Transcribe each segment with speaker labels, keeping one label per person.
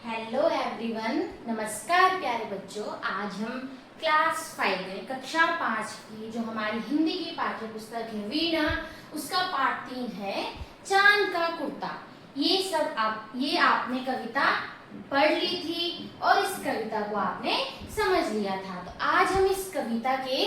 Speaker 1: Hello everyone, नमस्कार प्यारे बच्चों। आज हम क्लास 5 में कक्षा 5 की जो हमारी हिंदी की पाठ्य पुस्तक है वीणा, उसका पाठ 3 है चांद का कुर्ता। ये आपने कविता पढ़ ली थी और इस कविता को आपने समझ लिया था। तो आज हम इस कविता के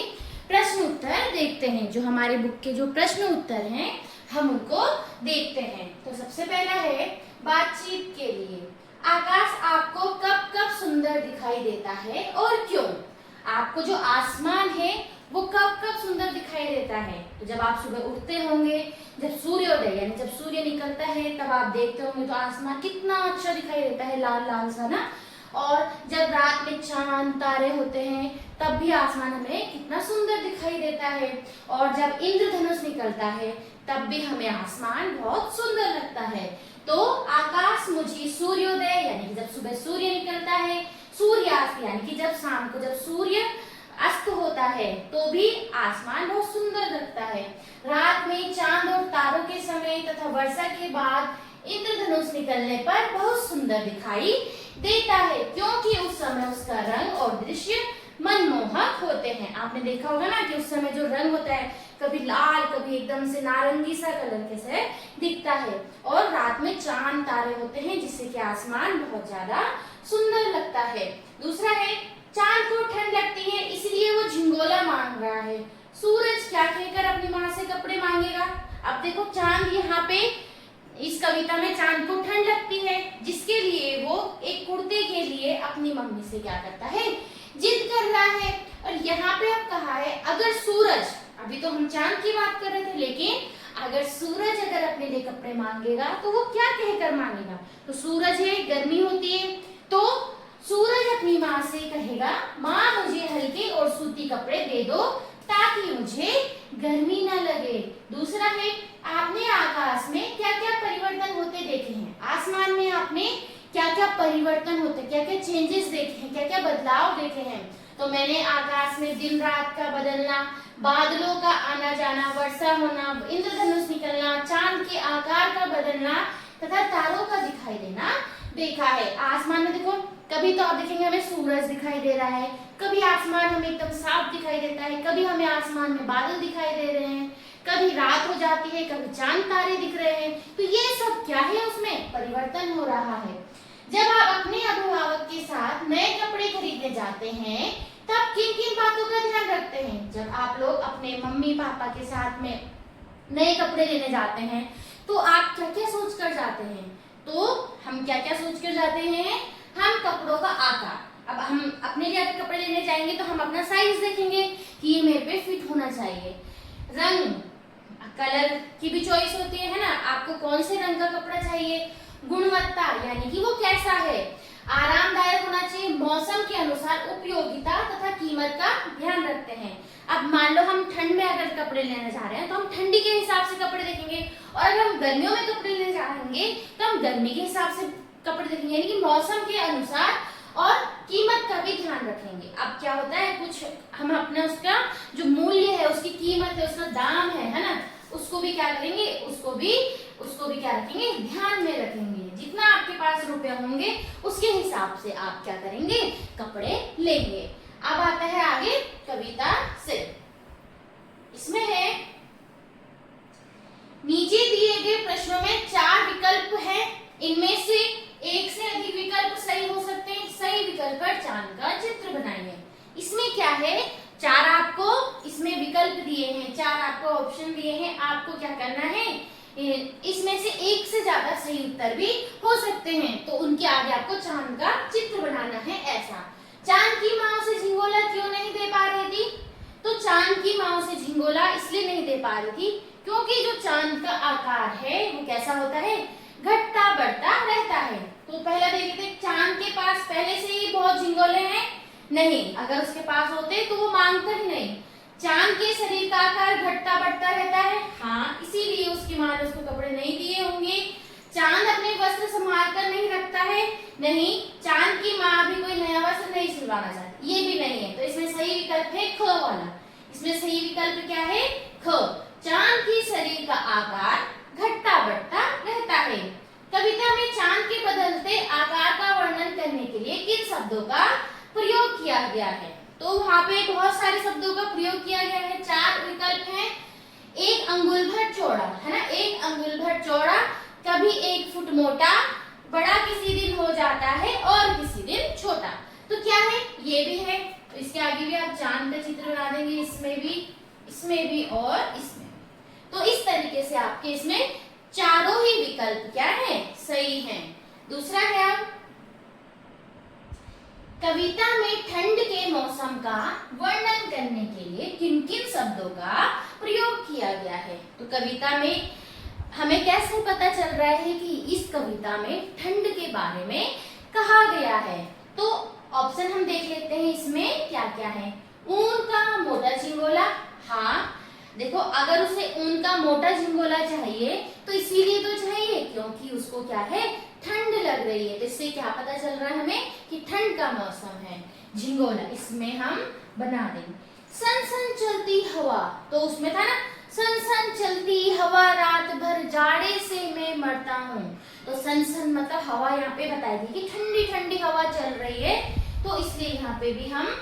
Speaker 1: प्रश्न उत्तर देखते हैं। जो हमारे बुक के जो प्रश्न उत्तर हैं हम उनको देखते हैं। तो सबसे पहला है बातचीत के लिए। आकाश आपको कब कब सुंदर दिखाई देता है और क्यों? आपको जो आसमान है वो कब कब सुंदर दिखाई देता है? तो जब आप सुबह उठते होंगे, जब सूर्योदय यानी जब सूर्य निकलता है तब आप देखते होंगे तो आसमान कितना अच्छा दिखाई देता है, लाल लाल सा ना। और जब रात में चांद तारे होते हैं तब भी आसमान हमें कितना सुंदर दिखाई देता है। और जब इंद्रधनुष निकलता है तब भी हमें आसमान बहुत सुंदर लगता है। तो आकाश मुझे सूर्योदय यानी कि जब सुबह सूर्य निकलता है, सूर्यास्त यानी कि जब शाम को जब सूर्य अस्त होता है तो भी आसमान बहुत सुंदर लगता है। रात में चांद और तारों के समय तथा वर्षा के बाद इंद्रधनुष निकलने पर बहुत सुंदर दिखाई देता है, क्योंकि उस समय उसका रंग और दृश्य मनमोहक होते हैं। आपने देखा होगा ना कि उस समय जो रंग होता है कभी लाल कभी एकदम से नारंगी सा कलर के से दिखता है। और रात में चांद तारे होते हैं जिससे कि आसमान बहुत ज्यादा सुंदर लगता है। दूसरा है चांद को ठंड लगती है इसलिए वो झिंगोला मांग रहा है। सूरज क्या कहकर अपनी माँ से कपड़े मांगेगा? अब देखो चांद यहाँ पे इस कविता में चांद को ठंड लगती है जिसके लिए वो एक कुर्ते के लिए अपनी मम्मी से क्या करता है, जिद कर रहा है। और यहाँ पे अब कहा है अगर सूरज, अभी तो हम चांद की बात कर रहे थे, लेकिन अगर सूरज अगर अपने लिए कपड़े मांगेगा तो वो क्या कहकर मांगेगा? तो सूरज है, गर्मी होती है, तो सूरज अपनी माँ से कहेगा माँ मुझे हल्के और सूती कपड़े दे दो ताकि मुझे गर्मी न लगे। दूसरा है आपने आकाश में क्या क्या परिवर्तन होते देखे हैं? आसमान में आपने क्या क्या परिवर्तन होते, क्या क्या चेंजेस देखे हैं, क्या क्या बदलाव देखे हैं? तो मैंने आकाश में दिन रात का बदलना, बादलों का आना जाना, वर्षा होना, इंद्रधनुष निकलना, चांद के आकार का बदलना तथा तारों का दिखाई देना देखा है। आसमान में देखो कभी तो आप देखेंगे हमें सूरज दिखाई दे रहा है, कभी आसमान हमें एकदम साफ दिखाई देता है, कभी हमें आसमान में बादल दिखाई दे रहे हैं, कभी रात हो जाती है, कभी चांद तारे दिख रहे हैं। तो ये सब क्या है, उसमें परिवर्तन हो रहा है। जब आप अपने अभिभावक के साथ नए कपड़े खरीदने जाते हैं तब किन किन बातों का ध्यान रखते हैं? जब आप लोग अपने मम्मी पापा के साथ में नए कपड़े लेने जाते हैं तो आप क्या क्या सोच कर जाते हैं? तो हम क्या क्या सोच कर जाते हैं? हम कपड़ों का आकार, अब हम अपने लिए अगर कपड़े लेने जाएंगे तो हम अपना साइज देखेंगे कि ये मेरे पे फिट होना चाहिए। रंग, कलर की भी चॉइस होती है ना, आपको कौन से रंग का कपड़ा चाहिए। गुणवत्ता यानी कि वो कैसा है, आरामदायक होना चाहिए। मौसम के अनुसार उपयोगिता तथा कीमत का ध्यान रखते हैं। अब मान लो हम ठंड में अगर कपड़े लेने जा रहे हैं तो हम ठंडी के हिसाब से कपड़े देखेंगे, और अगर हम गर्मियों में कपड़े लेने जाएंगे तो हम गर्मी के हिसाब से कपड़े देखेंगे, यानी कि मौसम के अनुसार और कीमत का भी ध्यान रखेंगे। अब क्या होता है, कुछ हम अपने उसका जो मूल्य है, उसकी कीमत है, उसका दाम है ना, उसको भी क्या करेंगे, उसको भी क्या रखेंगे, ध्यान में रखेंगे। जितना आपके पास रुपए होंगे उसके हिसाब से आप क्या करेंगे, कपड़े लेंगे। अब आता है आगे कविता से। इसमें है नीचे दिए गए प्रश्नों में 4 विकल्प हैं, इनमें से एक से अधिक विकल्प सही हो सकते हैं। सही विकल्प पर चांद का चित्र बनाइए। इसमें क्या है, 4 आपको इसमें विकल्प दिए हैं, 4 आपको ऑप्शन दिए हैं, आपको क्या करना है, इसमें से एक से ज्यादा सही उत्तर भी हो सकते हैं, तो उनके आगे आपको चांद का चित्र बनाना है। ऐसा चांद की माँ से झिंगोला क्यों नहीं दे पा रही थी? तो चांद की माँ से झिंगोला इसलिए नहीं दे पा रही थी क्योंकि जो चांद का आकार है वो कैसा होता है, घटता बढ़ता रहता है। तो पहला देख लेते, चांद के पास पहले से ही बहुत झिंगोले हैं? नहीं, अगर उसके पास होते तो वो मांगता ही नहीं। चांद के शरीर का आकार घटता बढ़ता रहता है, हाँ, इसीलिए उसकी माँ ने उसको कपड़े नहीं दिए होंगे। चांद अपने वस्त्र संभाल कर नहीं रखता है, नहीं, चांद की माँ भी कोई नया वस्त्र नहीं सिलवाना चाहती, ये भी नहीं है। तो इसमें सही विकल्प है ख वाला। इसमें सही विकल्प क्या है, ख। चांद की शरीर का आकार घटता बढ़ता रहता है। कविता में चांद के बदलते आकार का वर्णन शब्दों का प्रयोग किया गया है। तो वहां पे बहुत सारे शब्दों का प्रयोग किया गया है। 4 विकल्प हैं। 1 अंगुल भर चौड़ा, है ना, 1 अंगुल भर चौड़ा, कभी 1 फुट मोटा, बड़ा किसी दिन हो जाता है और किसी दिन छोटा। तो क्या है, ये भी है। तो इसके आगे भी आप चांद का चित्र बना देंगे, इसमें भी और इसमें भी। तो इस तरीके से आपके इसमें चारों ही विकल्प क्या है, सही हैं। दूसरा है, अब कविता में ठंड के मौसम का वर्णन करने के लिए किन किन शब्दों का प्रयोग किया गया है। तो कविता में हमें कैसे पता चल रहा है कि इस कविता में ठंड के बारे में कहा गया है। तो ऑप्शन हम देख लेते हैं, इसमें क्या क्या है। ऊन का मोटा झिंगोला, हाँ देखो, अगर उसे ऊन का मोटा झिंगोला चाहिए तो इसीलिए तो चाहिए क्योंकि उसको क्या है, ठंड लग रही है। तो इससे क्या पता चल रहा है हमें कि ठंड का मौसम है। झिंगोला इसमें हम बना देंगे। सन सन चलती हवा, तो उसमें था ना, सन सन चलती हवा रात भर जाड़े से मैं मरता हूँ। तो सन सन मतलब हवा यहाँ पे बताएगी कि ठंडी ठंडी हवा चल रही है। तो इसलिए यहाँ पे भी हम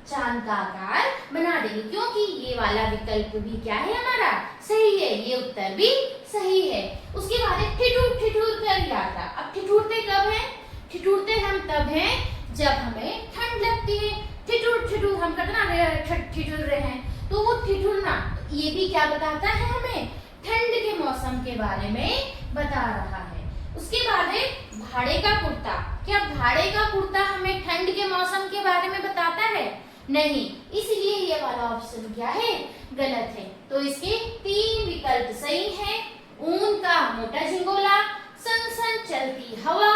Speaker 1: चांद का आकार बना देंगे, क्योंकि ये वाला विकल्प भी क्या है, हमारा सही है। ये उत्तर भी सही है। उसके बाद ठिठुर ठिठुर कर यात्रा। अब ठिठुरते कब है, ठिठुरते हम तब हैं जब हमें ठंड लगती है। ठिठुर ठिठुर हम कहते ना, ठिठुर रहे हैं, तो वो ठिठुरना ये भी क्या बताता है, हमें ठंड के मौसम के बारे में बता रहा है। उसके बाद है भाड़े का कुर्ता। क्या भाड़े का कुर्ता हमें ठंड के मौसम के बारे में बताता है? नहीं, इसलिए ये वाला ऑप्शन क्या है, गलत है। तो इसके 3 विकल्प सही हैं। ऊन का मोटा झिंगोला, सन सन चलती हवा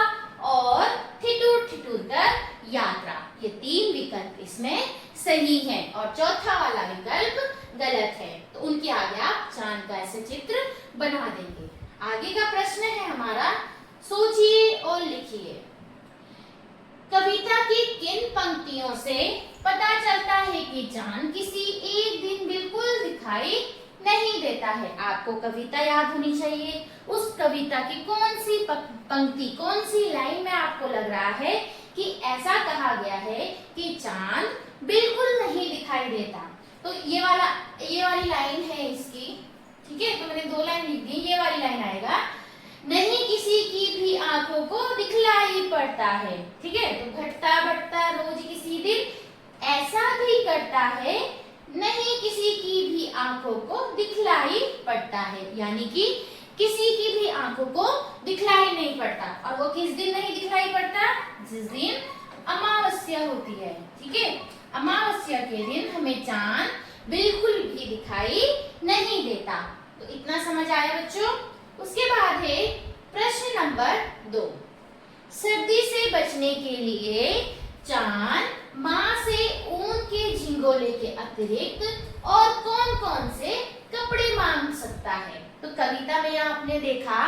Speaker 1: और ठिठुर ठिठुर कर यात्रा, ये 3 विकल्प इसमें सही हैं और चौथा वाला विकल्प गलत है। तो उनके आगे आप चांद का ऐसे चित्र बना देंगे। आगे का प्रश्न है हमारा, सोचिए और लिखिए। कविता की किन पंक्तियों से पता चलता है कि चांद किसी एक दिन बिल्कुल दिखाई नहीं देता है? आपको कविता याद होनी चाहिए। उस कविता की कौन सी पंक्ति, कौन सी लाइन में आपको लग रहा है कि ऐसा कहा गया है कि चांद बिल्कुल नहीं दिखाई देता? तो ये वाली लाइन है इसकी, ठीक है। तो मैंने 2 लाइन लिख दी। ये वाली लाइन आएगा, नहीं किसी की भी आंखों को दिखलाई पड़ता है, ठीक है। तो घटता बढ़ता रोज किसी दिन ऐसा भी करता है, नहीं किसी की भी आंखों को दिखलाई पड़ता है, यानी कि किसी की भी आंखों को दिखलाई नहीं पड़ता। और वो किस दिन नहीं दिखलाई पड़ता? जिस दिन अमावस्या होती है, ठीक है। अमावस्या के दिन हमें चांद बिल्कुल भी दिखाई नहीं देता। तो इतना समझ आया बच्चों। उसके बाद है प्रश्न नंबर 2। सर्दी से बचने के लिए चांद माँ से ऊन के झिंगोले के अतिरिक्त और कौन कौन से कपड़े मांग सकता है? तो कविता में आपने देखा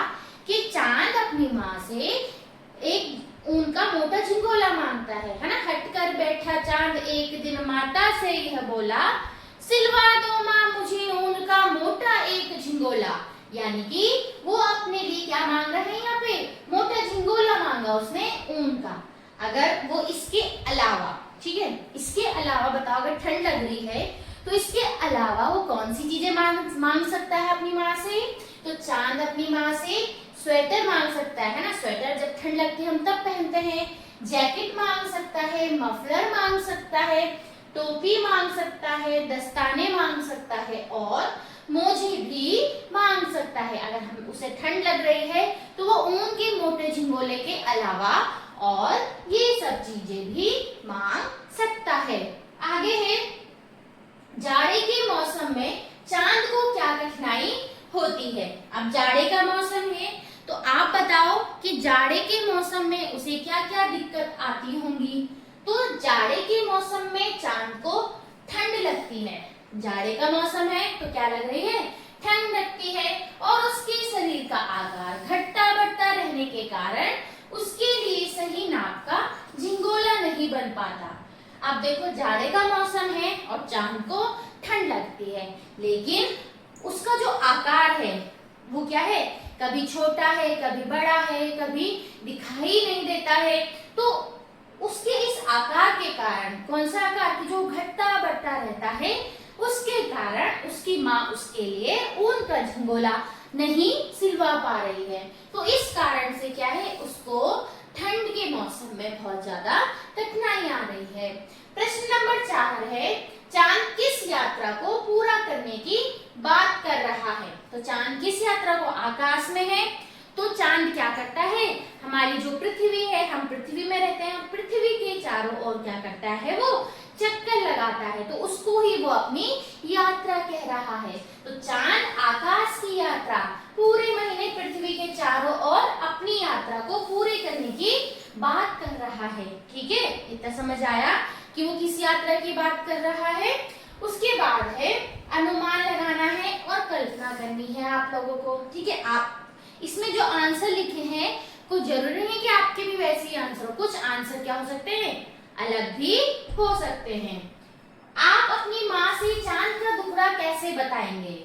Speaker 1: कि चांद अपनी माँ से एक ऊन का मोटा झिंगोला मांगता है ना। हटकर बैठा चांद एक दिन माता से यह बोला, सिलवा दो माँ मुझे ऊन का मोटा एक झिंगोला। यानी कि वो अपने लिए क्या मांग रहे हैं, यहाँ पे मोटा झिंगोला मांगा उसने ऊन का। अगर वो इसके अलावा, ठीक है, इसके अलावा बताओ, अगर ठंड लग रही है तो इसके अलावा वो कौन सी चीजें मांग सकता है अपनी माँ से? तो चांद अपनी माँ से स्वेटर मांग सकता है ना। स्वेटर जब ठंड लगती है हम तब पहनते हैं। जैकेट मांग सकता है, मफलर मांग सकता है, टोपी मांग सकता है, दस्ताने मांग सकता है और मोजे भी मांग सकता है। अगर हम उसे ठंड लग रही है तो वो ऊन के मोटे झिंगोले के अलावा और ये सब चीजें भी मांग सकता है। आगे है, जाड़े के मौसम में चांद को क्या कठिनाई होती है? अब जाड़े का मौसम है तो आप बताओ कि जाड़े के मौसम में उसे क्या क्या दिक्कत आती होंगी? तो जाड़े के मौसम में चांद को ठंड लगती है। जाड़े का मौसम है तो क्या लग रही है? ठंड लगती है और उसके शरीर का आकार घटता बढ़ता रहने के कारण उसके लिए सही नाप का झिंगोला नहीं बन पाता। अब देखो, जाड़े का मौसम है और चांद को ठंड लगती है, लेकिन उसका जो आकार है वो क्या है? कभी छोटा है, कभी बड़ा है, कभी दिखाई नहीं देता है। तो उस आकार के कारण, कौन सा आकार की जो घटता बढ़ता रहता है, उसके कारण उसकी माँ उसके लिए ऊन का झंगोला नहीं सिलवा पा रही है। तो इस कारण से क्या है, उसको ठंड के मौसम में बहुत ज्यादा कठिनाई आ रही है। प्रश्न नंबर 4 है, चांद किस यात्रा को पूरा करने की बात कर रहा है? तो चांद किस यात्रा को, आकाश में है तो चांद क्या करता है, हमारी जो पृथ्वी है, हम पृथ्वी में रहते हैं, पृथ्वी के चारों ओर क्या करता है, वो चक्कर लगाता है, तो उसको ही वो अपनी यात्रा कह रहा है। तो चांद आकाश की यात्रा पूरे महीने पृथ्वी के चारों ओर अपनी यात्रा को पूरे करने की बात कर रहा है। ठीक है, इतना समझ आया कि वो किस यात्रा की बात कर रहा है। उसके बाद है अनुमान लगाना है और कल्पना करनी है आप लोगों को। ठीक है, आप इसमें जो आंसर लिखे हैं कुछ जरूरी नहीं कि आपके भी वैसे ही आंसर हो, कुछ आंसर क्या हो सकते हैं, अलग भी हो सकते हैं। आप अपनी माँ से चांद का दुखड़ा कैसे बताएंगे?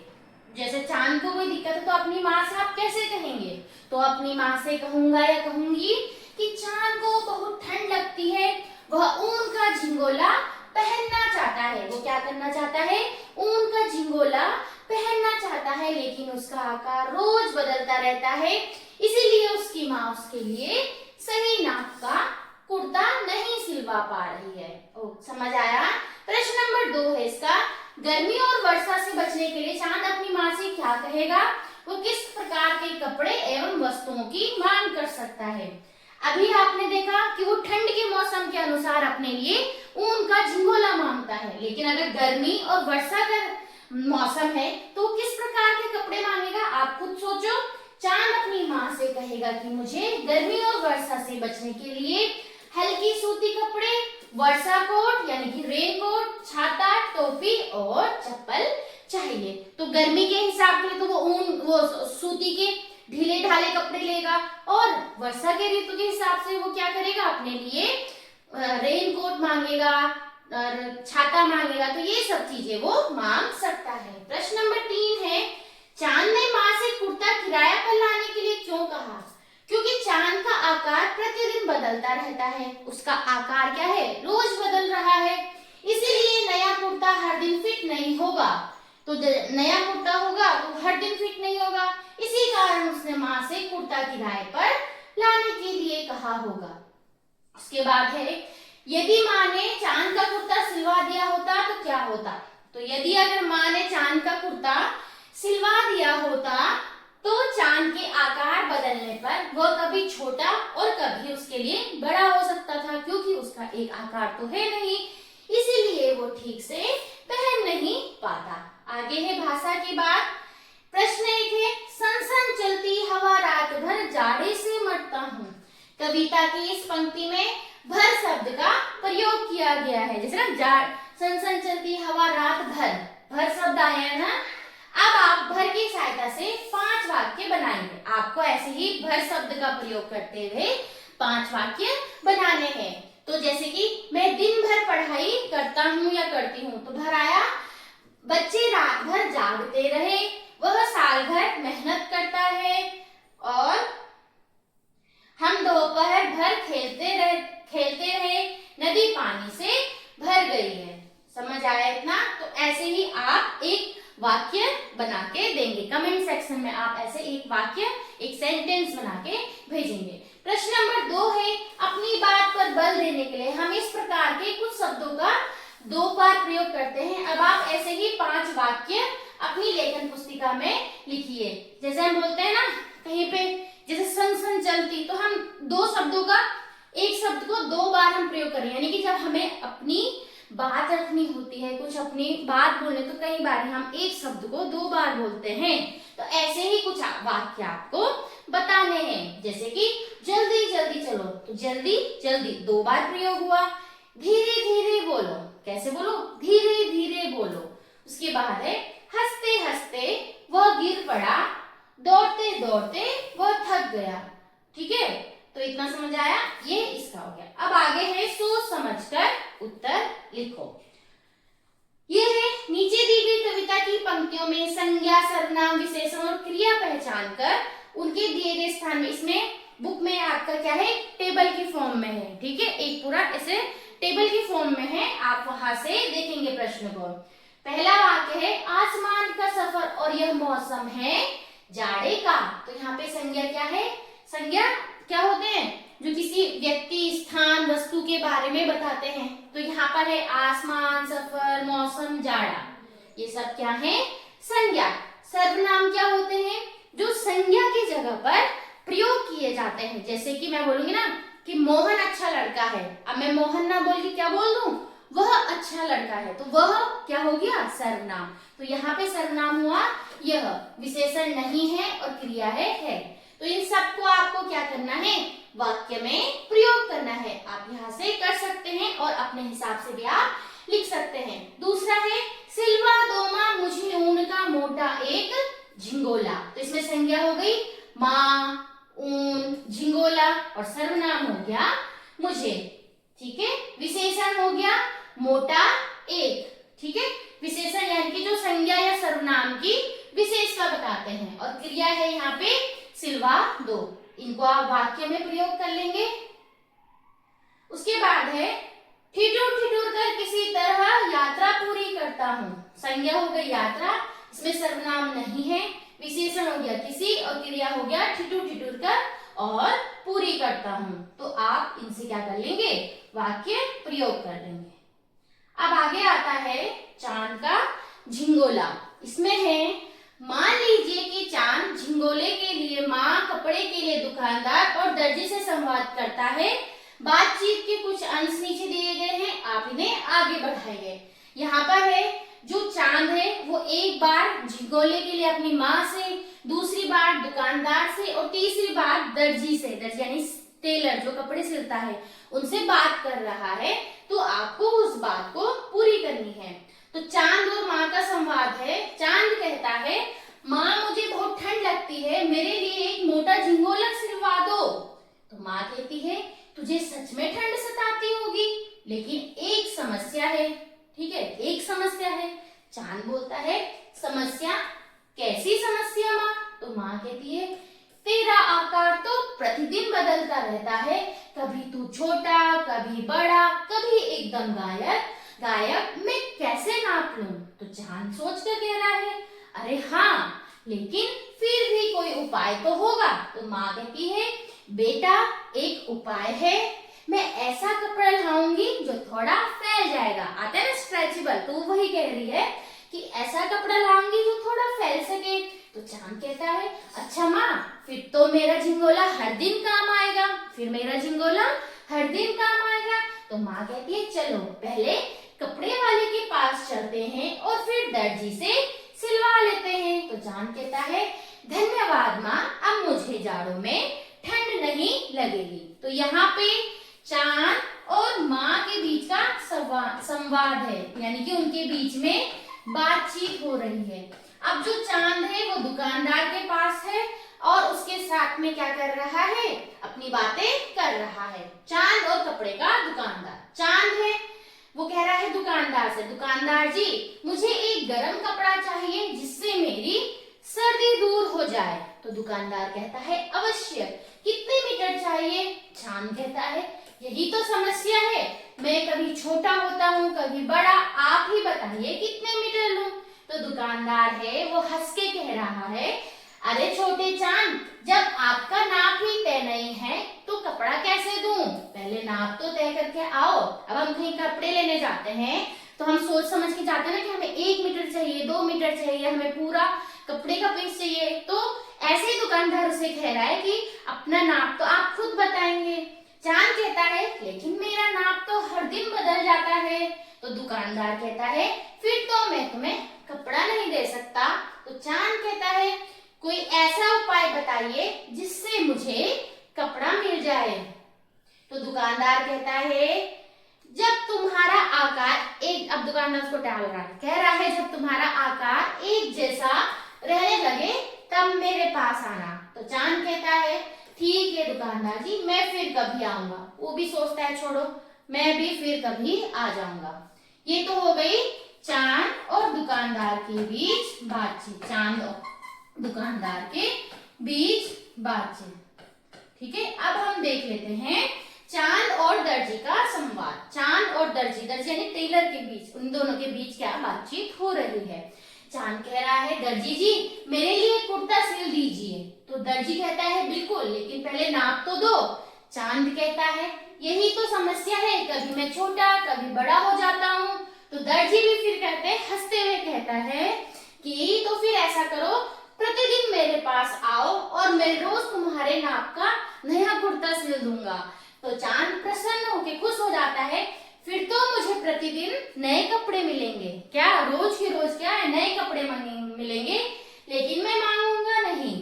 Speaker 1: जैसे चांद को कोई दिक्कत है तो अपनी माँ से आप कैसे कहेंगे? तो अपनी माँ से कहूंगा या कहूंगी कि चांद को बहुत ठंड लगती है, वह ऊन का झिंगोला पहनना चाहता है। वो क्या करना चाहता है, ऊन का झिंगोला पहनना चाहता है, लेकिन उसका आकार रोज बदलता रहता है, इसीलिए उसकी माँ उसके लिए सही नाप का कुर्ता नहीं सिलवा पा रही है। समझ आया? प्रश्न नंबर 2 है इसका, गर्मी और वर्षा से बचने के लिए चांद अपनी माँ से क्या कहेगा? वो किस प्रकार के कपड़े एवं वस्तुओं की मांग कर सकता है? अभी आपने देखा कि वो ठंड के मौसम के अनुसार अपने लिए ऊन का झिंगोला मांगता है, लेकिन अगर गर्मी और वर्षा का मौसम है तो किस प्रकार के कपड़े मांगेगा? आप खुद सोचो। चांद अपनी माँ से कहेगा कि मुझे गर्मी और वर्षा से बचने के लिए हल्की सूती कपड़े, वर्षा कोट यानी कि रेन कोट, छाता, टोपी और चप्पल चाहिए। तो गर्मी के हिसाब के लिए तो वो सूती के ढीले ढाले कपड़े लेगा, और वर्षा के ऋतु के हिसाब से वो क्या करेगा, अपने लिए रेन कोट मांगेगा और छाता मांगेगा। तो ये सब चीजें वो मांग सकता है। प्रश्न नंबर 3 है, चांद ने माँ से कुर्ता किराया पर लाने के लिए क्यों कहा? क्योंकि चांद का आकार प्रतिदिन बदलता रहता है, उसका आकार क्या है, रोज बदल रहा है, इसीलिए नया कुर्ता हर दिन फिट नहीं होगा। तो नया कुर्ता होगा तो हर दिन फिट नहीं होगा, इसी कारण उसने माँ से कुर्ता किराए पर लाने के लिए कहा होगा। उसके बाद है, यदि माँ ने चांद का कुर्ता सिलवा दिया होता तो क्या होता? तो यदि अगर माँ ने चांद का कुर्ता सिलवा दिया होता तो चांद के आकार बदलने पर वह कभी छोटा और कभी उसके लिए बड़ा हो सकता था, क्योंकि उसका एक आकार तो है नहीं, इसीलिए वो ठीक से पहन नहीं पाता। आगे है भाषा की बात। प्रश्न 1 है, सन चलती हवा रात भर जाड़े से मरता हूँ। कविता की इस पंक्ति में भर शब्द का प्रयोग किया गया है। जैसे ना सन चलती हवा रात भर, भर शब्द आया है ना। अब आप भर की सहायता से 5 वाक्य बनाएंगे। आपको ऐसे ही भर शब्द का प्रयोग करते हुए 5 वाक्य बनाने हैं। तो जैसे कि मैं दिन भर पढ़ाई करता हूँ या करती हूँ, तो भर आया, बच्चे रात भर जागते रहे, वह साल भर मेहनत करता है, और हम दोपहर भर खेलते रहे, नदी पानी से भर गई है। समझ आया इतना? तो ऐसे ही आप एक वाक्य बना के देंगे। कमेंट सेक्शन में आप ऐसे एक वाक्य, एक सेंटेंस बना के भेजेंगे। प्रश्न नंबर 2 है, अपनी बात पर बल देने के लिए हम इस प्रकार के कुछ शब्दों का 2 बार प्रयोग करते हैं। अब आप ऐसे ही 5 वाक्य अपनी लेखन पुस्तिका में लिखिए। जैसे हम बोलते हैं ना कहीं पे, जैसे सन चलती, तो हम 2 शब्दों का, एक शब्द को 2 बार हम प्रयोग करें, यानी कि जब हमें अपनी बात रखनी होती है, कुछ अपनी बात बोलने, तो कई बार हम एक शब्द को 2 बार बोलते हैं। तो ऐसे ही कुछ वाक्य आपको बताने हैं। जैसे कि जल्दी जल्दी चलो, तो जल्दी जल्दी 2 बार प्रयोग हुआ। धीरे धीरे बोलो, कैसे बोलो, धीरे धीरे बोलो। उसके बाद है, हंसते हंसते वह गिर पड़ा, दौड़ते दौड़ते वह थक गया। ठीक है, तो इतना समझ आया, ये इसका हो गया। अब आगे है, सोच समझकर उत्तर लिखो। ये है, नीचे दी गई कविता की पंक्तियों में संज्ञा, सर्वनाम, विशेषण और क्रिया पहचान कर उनके दिए गए स्थान में, इसमें बुक में आपका क्या है, टेबल टेबल की फॉर्म में है, ठीक है, एक पूरा ऐसे टेबल की फॉर्म में है, आप वहां से देखेंगे प्रश्न को। पहला वाक्य है आसमान का सफर और यह मौसम है जाड़े का। तो यहाँ पे संज्ञा क्या है? संज्ञा क्या होते हैं? जो किसी व्यक्ति, स्थान, वस्तु के बारे में बताते हैं। तो यहाँ पर है आसमान, सफर, मौसम, जाड़ा, ये सब क्या है? संज्ञा। सर्वनाम क्या होते हैं? जो संज्ञा की जगह पर प्रयोग किए जाते हैं। जैसे कि मैं बोलूंगी ना कि मोहन अच्छा लड़का है, अब मैं मोहन ना बोल के क्या बोल दूं? वह अच्छा लड़का है, तो वह क्या हो गया? सर्वनाम। तो यहाँ पे सर्वनाम हुआ यह, विशेषण नहीं है और क्रिया है। तो इन सबको आपको क्या करना है? वाक्य में प्रयोग करना है। आप यहाँ से कर सकते हैं और अपने हिसाब से भी आप लिख सकते हैं। दूसरा है सिल्वा दोमा मुझे ऊन का मोटा एक झिंगोला। तो इसमें संज्ञा हो गई माँ, ऊन, झिंगोला, और सर्वनाम हो गया मुझे, ठीक है। विशेषण हो गया मोटा एक, ठीक है। विशेषण यानी कि जो संज्ञा या सर्वनाम की विशेषता बताते हैं, और क्रिया है यहाँ पे सिल्वा दो। इनको आप वाक्य में प्रयोग कर लेंगे। उसके बाद है ठिठुर ठिठुर कर किसी तरह यात्रा पूरी करता हूँ। संज्ञा हो गई यात्रा, इसमें सर्वनाम नहीं है, विशेषण हो गया किसी और क्रिया हो गया ठिठुर ठिठुर कर और पूरी करता हूँ। तो आप इनसे क्या कर लेंगे? वाक्य प्रयोग कर लेंगे। अब आगे आता है चांद का झिंगोला। इसमें है मान लीजिए कि चांद झिंगोले के लिए माँ, कपड़े के लिए दुकानदार और दर्जी से संवाद करता है। बातचीत के कुछ अंश नीचे दिए गए हैं, आप इन्हें आगे बढ़ाइए। यहाँ पर है जो चांद है वो एक बार झिंगोले के लिए अपनी माँ से, दूसरी बार दुकानदार से और तीसरी बार दर्जी से, दर्जी यानी टेलर जो कपड़े सिलता है, उनसे बात कर रहा है। तो आपको उस बात को पूरी करनी है। तो चांद और माँ का संवाद है। चांद कहता है माँ मुझे बहुत ठंड लगती है, मेरे लिए एक मोटा झिंगोला सिलवा दो। तो माँ कहती है तुझे सच में ठंड सताती होगी, लेकिन एक समस्या है, ठीक है, एक समस्या है। चांद बोलता है समस्या? कैसी समस्या माँ? तो माँ कहती है तेरा आकार तो प्रतिदिन बदलता रहता है, कभी तू छोटा, कभी बड़ा, कभी एकदम गायब, मैं कैसे नाप लूं? तो चांद सोच कर कह रहा है अरे हाँ, लेकिन फिर भी कोई उपाय तो होगा। तो माँ कहती है बेटा एक उपाय है, मैं ऐसा कपड़ा लाऊंगी जो थोड़ा फैल जाएगा, आता है ना स्ट्रेचेबल। तो वही कह रही है कि ऐसा कपड़ा लाऊंगी जो थोड़ा फैल सके। तो चांद कहता है अच्छा माँ, फिर तो मेरा झिंगोला हर दिन काम आएगा, फिर मेरा झिंगोला हर दिन काम आएगा। तो माँ कहती है चलो पहले कपड़े वाले के पास चलते हैं और फिर दर्जी से सिलवा लेते हैं। तो चांद कहता है धन्यवाद माँ, अब मुझे जाड़ों में ठंड नहीं लगेगी। तो यहाँ पे चांद और माँ के बीच का संवाद है, यानी कि उनके बीच में बातचीत हो रही है। अब जो चांद है वो दुकानदार के पास है और उसके साथ में क्या कर रहा है? अपनी बातें कर रहा है। चांद और कपड़े का दुकानदार। चांद है वो कह रहा है दुकानदार से, दुकानदार जी मुझे एक गरम कपड़ा चाहिए जिससे मेरी सर्दी दूर हो जाए। तो दुकानदार कहता है अवश्य, कितने मीटर चाहिए? चांद कहता है यही तो समस्या है, मैं कभी छोटा होता हूँ कभी बड़ा, आप ही बताइए कितने मीटर लूं? तो दुकानदार है वो हंस के कह रहा है अरे छोटे चांद, जब आपका नाप ही तय नहीं है तो कपड़ा कैसे दूं? पहले नाप तो तय करके आओ। अब हम कहीं कपड़े लेने जाते हैं तो हम सोच समझ के जाते हैं ना कि हमें 1 मीटर चाहिए, 2 मीटर चाहिए, हमें पूरा कपड़े का पीस चाहिए। तो ऐसे ही दुकानदार उसे कह रहा है कि अपना नाप तो आप खुद बताएंगे। चांद कहता है लेकिन मेरा नाप तो हर दिन बदल जाता है। तो दुकानदार कहता है फिर तो मैं तुम्हें कपड़ा नहीं दे सकता। तो चांद कहता है कोई ऐसा उपाय बताइए जिससे मुझे कपड़ा मिल जाए। तो दुकानदार कहता है जब तुम्हारा आकार एक, अब दुकानदार उसको टाल रहा है, कह रहा है जब तुम्हारा आकार एक जैसा रहने लगे तब मेरे पास आना। तो चांद कहता है ठीक है दुकानदार जी, मैं फिर कभी आऊंगा। वो भी सोचता है छोड़ो, मैं भी फिर कभी आ जाऊंगा। ये तो हो गई चांद और दुकानदार के बीच बातचीत, चांद और दुकानदार के बीच बातचीत। ठीक है, अब हम देख लेते हैं दर्जी, दर्जी यानी टेलर के बीच, उन दोनों के बीच क्या बातचीत हो रही है। चांद कह रहा है दर्जी जी मेरे लिए कुर्ता सिल दीजिए। तो दर्जी कहता है बिल्कुल, लेकिन पहले नाप तो दो। चांद कहता है यही तो समस्या है, कभी मैं छोटा कभी बड़ा हो जाता हूँ। तो दर्जी भी फिर हंसते हुए कहता है कि तो फिर ऐसा करो, प्रतिदिन मेरे पास आओ और मैं रोज तुम्हारे नाप का नया कुर्ता सिल दूंगा। तो चांद प्रसन्न होकर खुश हो जाता है, फिर तो मुझे प्रतिदिन नए कपड़े मिलेंगे, क्या रोज की रोज क्या है नए कपड़े मिलेंगे, लेकिन मैं मांगूंगा नहीं।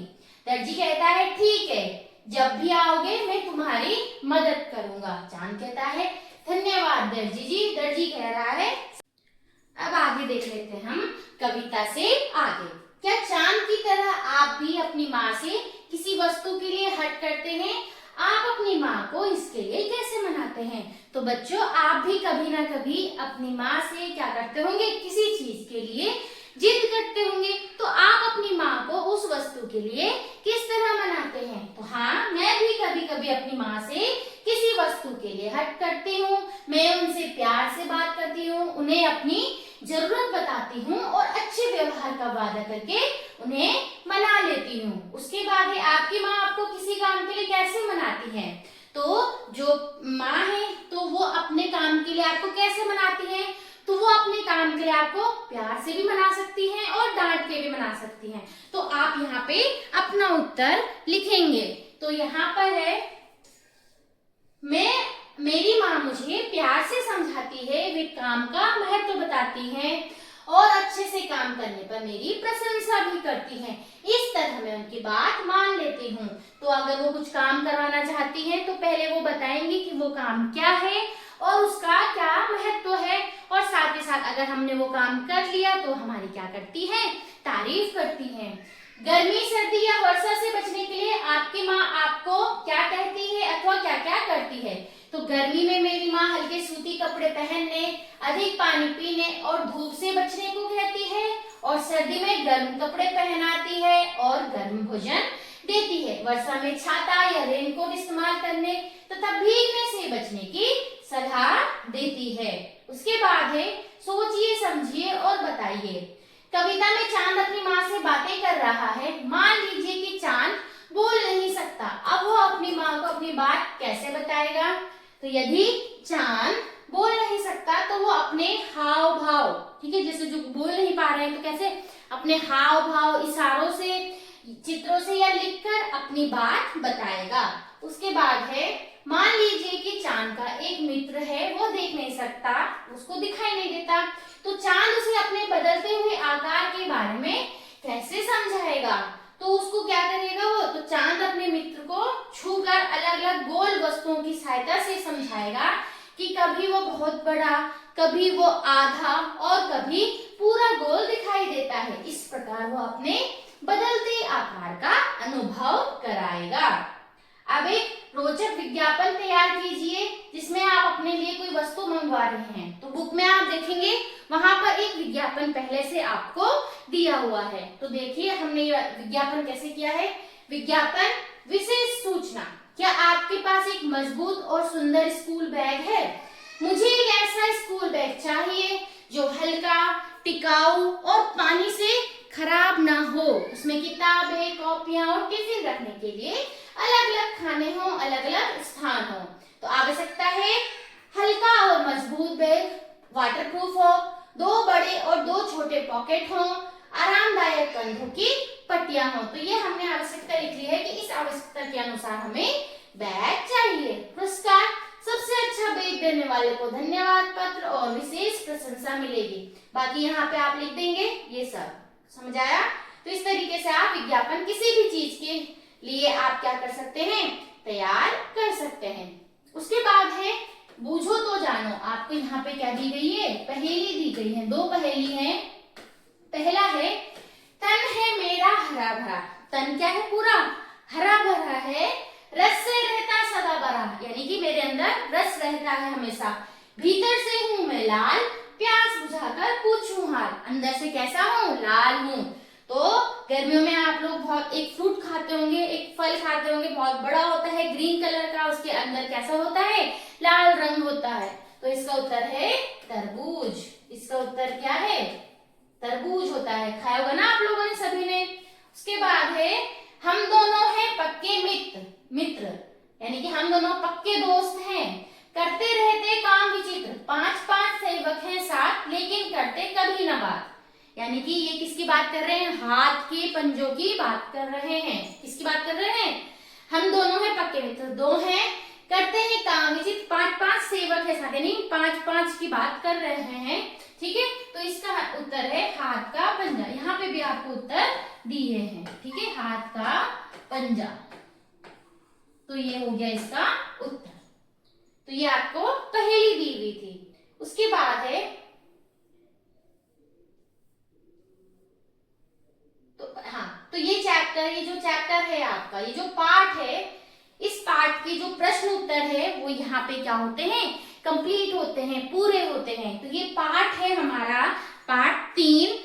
Speaker 1: दर्जी कहता है ठीक है, जब भी आओगे मैं तुम्हारी मदद करूंगा। चांद कहता है धन्यवाद दर्जी जी। दर्जी कह रहा है अब आगे देख लेते हैं हम कविता से आगे। क्या चांद की तरह आप भी अपनी माँ से किसी वस्तु के लिए हट करते हैं? आप अपनी माँ को इसके लिए कैसे मनाते हैं? तो बच्चों आप भी कभी ना कभी अपनी माँ से क्या करते होंगे, किसी चीज के लिए जिद करते होंगे। तो आप अपनी माँ को उस वस्तु के लिए किस तरह मनाते हैं? तो हाँ, मैं भी कभी कभी अपनी माँ से किसी वस्तु के लिए हट करती हूँ। मैं उनसे प्यार से बात करती हूँ, उन्हें अपनी जरूरत बताती हूँ और अच्छे व्यवहार का वादा करके उन्हें मना लेती हूँ। उसके बाद है आपकी माँ आपको किसी काम के लिए कैसे मनाती है? तो जो माँ है तो वो अपने काम के लिए आपको कैसे मनाती है? तो वो अपने काम के लिए आपको प्यार से भी मना सकती हैं और डांट के भी मना सकती हैं। तो आप यहाँ पे अपना उत्तर लिखेंगे। तो यहाँ पर है मेरी माँ मुझे प्यार से समझाती है, वे काम का महत्व बताती हैं और अच्छे से काम करने पर मेरी प्रशंसा भी करती हैं। इस तरह मैं उनकी बात मान लेती हूँ। तो अगर वो कुछ काम करवाना चाहती हैं तो पहले वो बताएंगी कि वो काम क्या है और उसका क्या महत्व है, और साथ ही साथ अगर हमने वो काम कर लिया तो हमारी क्या करती है, तारीफ करती है। गर्मी सर्दी या वर्षा से बचने के लिए आपकी माँ आपको क्या कहती है अथवा क्या क्या करती है? तो गर्मी में मेरी माँ हल्के सूती कपड़े पहनने, अधिक पानी पीने और धूप से बचने को कहती है, और सर्दी में गर्म कपड़े पहनाती है और गर्म भोजन देती है। वर्षा में छाता या रेनकोट इस्तेमाल करने तथा भीगने से बचने की सलाह देती है। उसके बाद है सोचिए समझिए और बताइए। कविता में चांद अपनी माँ से बातें कर रहा है। मान लीजिए कि चांद बोल नहीं सकता, अब वो अपनी माँ को अपनी बात कैसे बताएगा? तो यदि चांद बोल नहीं सकता तो वो अपने हाव भाव, ठीक है, जैसे जो बोल नहीं पा रहे हैं तो कैसे अपने हाव भाव, इशारों से, चित्रों से या लिखकर अपनी बात बताएगा। उसके बाद है मान लीजिए कि चांद का एक मित्र है, वो देख नहीं सकता, उसको दिखाई नहीं देता, तो चांद उसे अपने बदलते हुए आकार के बारे में कैसे समझाएगा? तो उसको क्या करेगा वो? तो चांद अपने मित्र को छूकर अलग अलग गोल वस्तुओं की सहायता से समझाएगा कि कभी वो बहुत बड़ा, कभी वो आधा और कभी पूरा गोल दिखाई देता है। इस प्रकार वो अपने बदलते आकार का अनुभव कराएगा। अब एक रोचक विज्ञापन तैयार कीजिए जिसमें आप अपने लिए कोई वस्तु मंगवा रहे हैं। तो बुक में आप देखेंगे वहां पर एक विज्ञापन पहले से आपको दिया हुआ है। तो देखिए हमने ये विज्ञापन कैसे किया है। विज्ञापन विशेष सूचना, क्या आपके पास एक मजबूत और सुंदर स्कूल बैग है? मुझे एक ऐसा स्कूल बैग चाहिए जो हल्का, टिकाऊ और पानी से खराब ना हो। उसमें किताबें, कॉपियां और टिफिन रखने के लिए अलग अलग खाने हो, अलग अलग स्थान हो। तो आवश्यकता है हल्का और मजबूत बैग, वाटरप्रूफ हो, 2 बड़े और 2 छोटे पॉकेट हो, आरामदायक कंधों की पट्टियां हो। तो ये हमने आवश्यकता लिख ली है कि इस आवश्यकता के अनुसार हमें बैग चाहिए। पुरस्कार, सबसे अच्छा बैग देने वाले को धन्यवाद पत्र और विशेष प्रशंसा मिलेगी। बाकी यहाँ पे आप लिख देंगे ये सब। समझ आया? तो इस तरीके से आप विज्ञापन किसी भी चीज के लिए आप क्या कर सकते हैं, तैयार कर सकते हैं। उसके बाद है बूझो तो जानो। आपको यहाँ पे क्या दी गई है, पहेली दी गई है। 2 पहेली हैं। पहला है तन है मेरा हरा भरा। तन क्या है, पूरा हरा भरा है, रस से रहता सदा भरा, यानी कि मेरे अंदर रस रहता है हमेशा। भीतर से हूँ मैं लाल, प्यास बुझाकर पूछूं हाल। अंदर से कैसा हूँ, लाल हूँ। तो गर्मियों में आप लोग बहुत एक फ्रूट खाते होंगे, एक फल खाते होंगे, बहुत बड़ा होता है, ग्रीन कलर का, उसके अंदर कैसा होता है, लाल रंग होता है। तो इसका उत्तर है तरबूज। इसका उत्तर क्या है? तरबूज होता है। खाया होगा ना आप लोगों ने सभी ने। उसके बाद है हम दोनों हैं पक्के मित्र यानी कि हम दोनों पक्के दोस्त हैं, करते रहते काम विचित्र, 5 सेवक हैं साथ लेकिन करते कभी न बात। यानी कि ये किसकी बात कर रहे हैं? हाथ के पंजों की बात कर रहे हैं। किसकी बात कर रहे हैं? हम दोनों हैं पक्के मित्र, 2 हैं, करते हैं काम विचित्र, 5 सेवक है साथ, यानी 5 की बात कर रहे हैं। ठीक है, तो इसका उत्तर है हाथ का पंजा। यहाँ पे भी आपको उत्तर दिए हैं। ठीक है, हाथ का पंजा, तो ये हो गया इसका उत्तर। तो ये आपको पहेली दी हुई थी। उसके बाद है तो ये जो चैप्टर है आपका, ये जो पार्ट है, इस पार्ट के जो प्रश्न उत्तर है वो यहाँ पे क्या होते हैं? कंप्लीट होते हैं, पूरे होते हैं। तो ये पार्ट है हमारा पार्ट 3,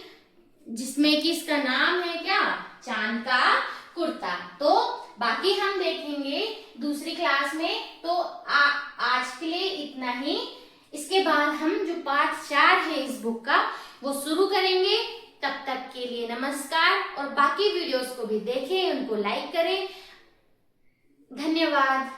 Speaker 1: जिसमें कि इसका नाम है क्या? चांद का कुर्ता। तो बाकी हम देखेंगे दूसरी क्लास में। तो आज के लिए इतना ही। इसके बाद हम जो पार्ट 4 है इस बुक का वो शुरू करेंगे। तब तक के लिए नमस्कार, और बाकी वीडियोस को भी देखें, उनको लाइक करें। धन्यवाद।